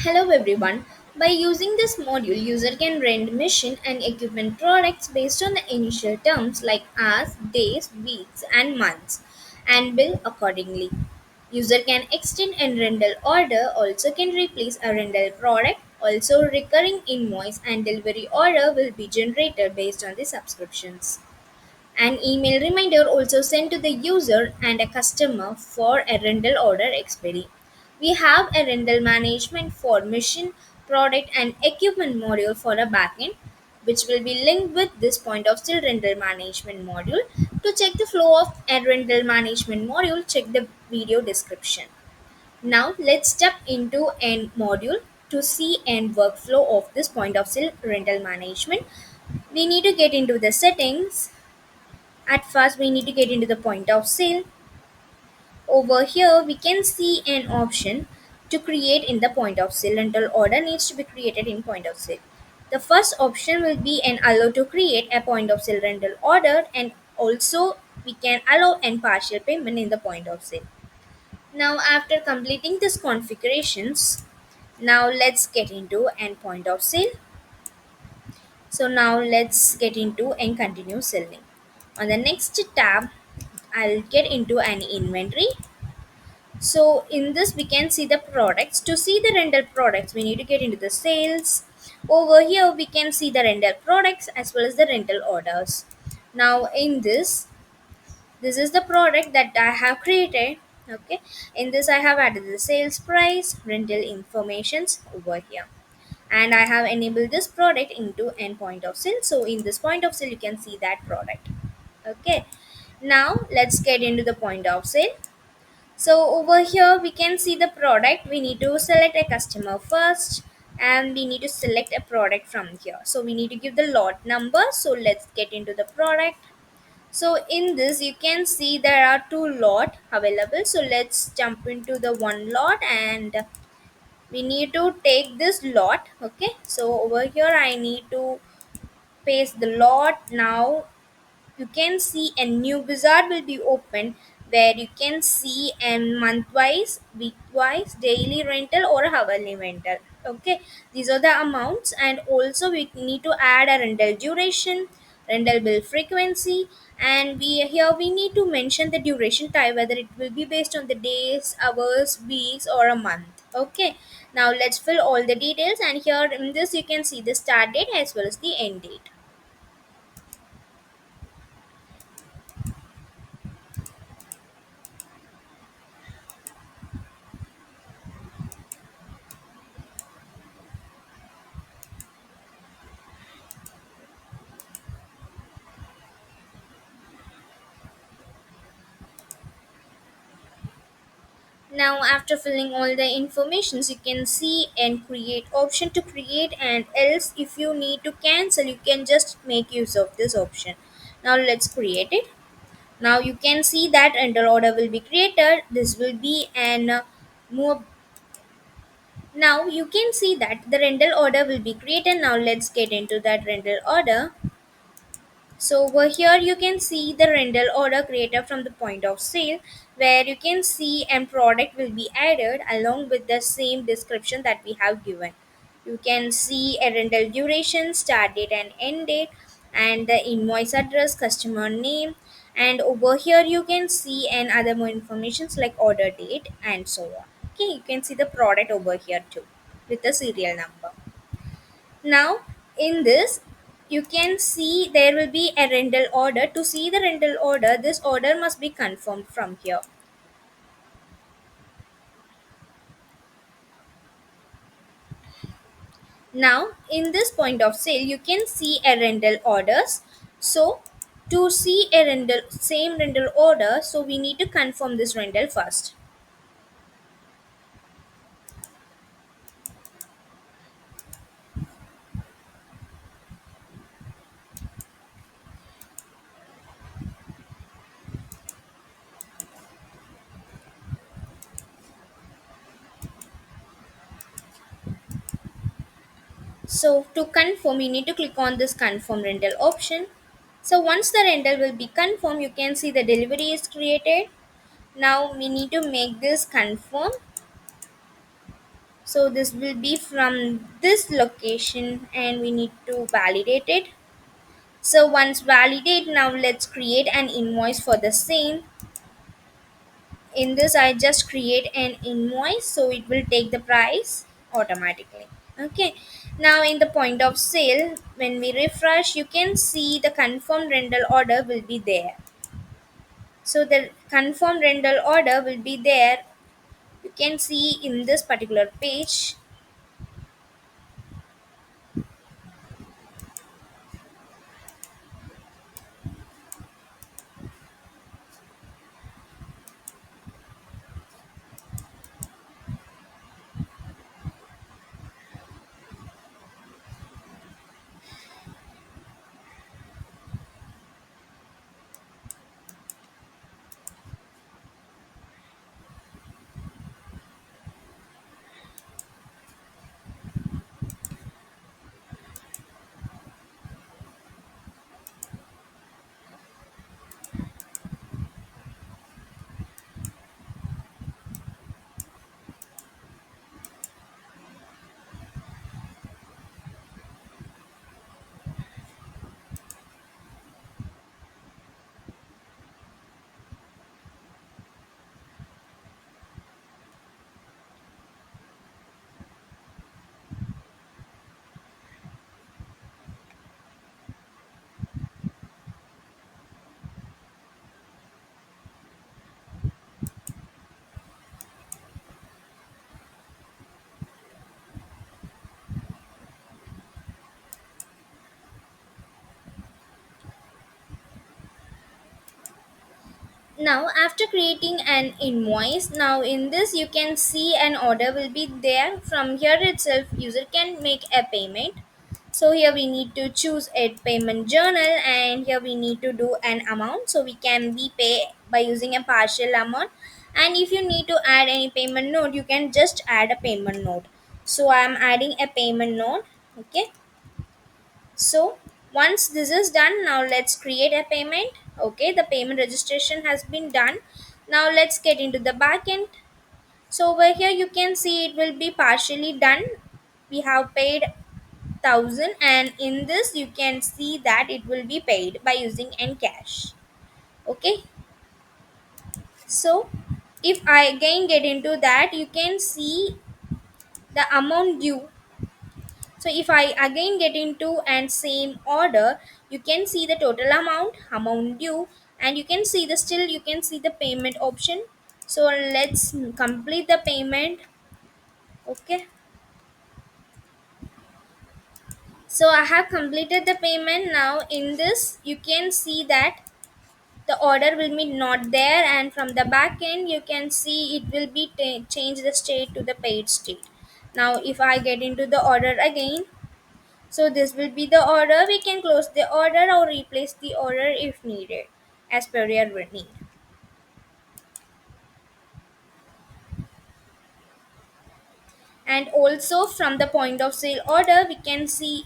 Hello everyone. By using this module, user can rent machine and equipment products based on the initial terms like hours, days, weeks, and months, and bill accordingly. User can extend and rental order, also can replace a rental product. Also, recurring invoice and delivery order will be generated based on the subscriptions. An email reminder also sent to the user and a customer for a rental order expiry. We have a rental management for machine, product, and equipment module for a backend, which will be linked with this point of sale rental management module. To check the flow of a rental management module, check the video description. Now let's step into a module to see and workflow of this point of sale rental management. We need to get into the settings. At first, we need to get into the point of sale. Over here, we can see an option to create in the point of sale. Rental order needs to be created in point of sale. The first option will be an allow to create a point of sale rental order, and also we can allow an partial payment in the point of sale. Now, after completing these configurations, now let's get into an point of sale. So now let's get into and continue selling. On the next tab, I'll get into an inventory. So in this we can see the products. To see the rental products, we need to get into the sales. Over here we can see the rental products as well as the rental orders. Now in this is the product that I have created. Okay. In this I have added the sales price, rental informations over here. And I have enabled this product into endpoint of sale. So in this point of sale you can see that product. Okay. Now let's get into the point of sale. So over here we can see the product. We need to select a customer first and we need to select a product from here. So we need to give the lot number. So let's get into the product. So in this you can see there are two lot available. So let's jump into the one lot and we need to take this lot. Okay, so over here I need to paste the lot. Now you can see a new wizard will be opened where you can see a month wise, week wise, daily rental or hourly rental. Okay, these are the amounts, and also we need to add a rental duration, rental bill frequency, and we need to mention the duration type, whether it will be based on the days, hours, weeks, or a month. Okay, now let's fill all the details, and here in this you can see the start date as well as the end date. Now after filling all the informations, you can see and create option to create, and else if you need to cancel you can just make use of this option. Now let's create it. Now you can see that enter order will be created. This will be an more. Now you can see that the rental order will be created. Now let's get into that rental order. So over here you can see the rental order creator from the point of sale, where you can see and product will be added along with the same description that we have given. You can see a rental duration, start date and end date, and the invoice address, customer name, and over here you can see and other more informations like order date and so on. Okay, you can see the product over here too with the serial number. Now, in this, you can see there will be a rental order. To see the rental order, this order must be confirmed from here. Now, in this point of sale, you can see a rental orders. So, to see a rental same rental order, so we need to confirm this rental first. So, to confirm, you need to click on this confirm rental option. So, once the rental will be confirmed, you can see the delivery is created. Now, we need to make this confirm. So this will be from this location and we need to validate it. So once validate, now let's create an invoice for the same. In this I just create an invoice, so it will take the price automatically. Okay, now in the point of sale, when we refresh, you can see the confirmed rental order will be there. So the confirmed rental order will be there, you can see in this particular page. Now after creating an invoice, now in this you can see an order will be there. From here itself user can make a payment. So here we need to choose a payment journal and here we need to do an amount, so we can be pay by using a partial amount. And if you need to add any payment note, you can just add a payment note. So I am adding a payment note. Okay, so once this is done, now let's create a payment. Okay, the payment registration has been done. Now let's get into the backend. So over here you can see it will be partially done. We have paid 1000 and in this you can see that it will be paid by using Encash. Okay, so if I again get into that, you can see the amount due. So if I again get into and same order, you can see the total amount due, and you can see the still you can see the payment option. So let's complete the payment. Okay. So I have completed the payment. Now in this you can see that the order will be not there, and from the back end you can see it will be change the state to the paid state. Now if I get into the order again, so this will be the order. We can close the order or replace the order if needed as per your need. And also from the point of sale order, we can see.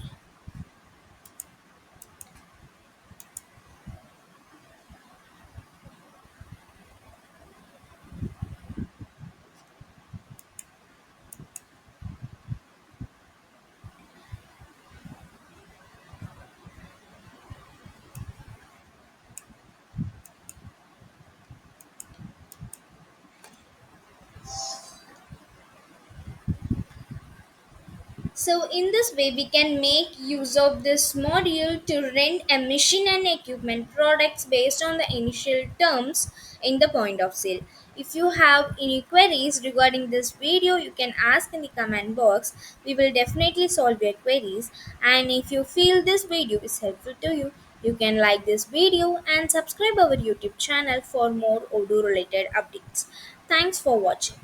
So in this way, we can make use of this module to rent a machine and equipment products based on the initial terms in the point of sale. If you have any queries regarding this video, you can ask in the comment box. We will definitely solve your queries. And if you feel this video is helpful to you, you can like this video and subscribe our YouTube channel for more Odoo related updates. Thanks for watching.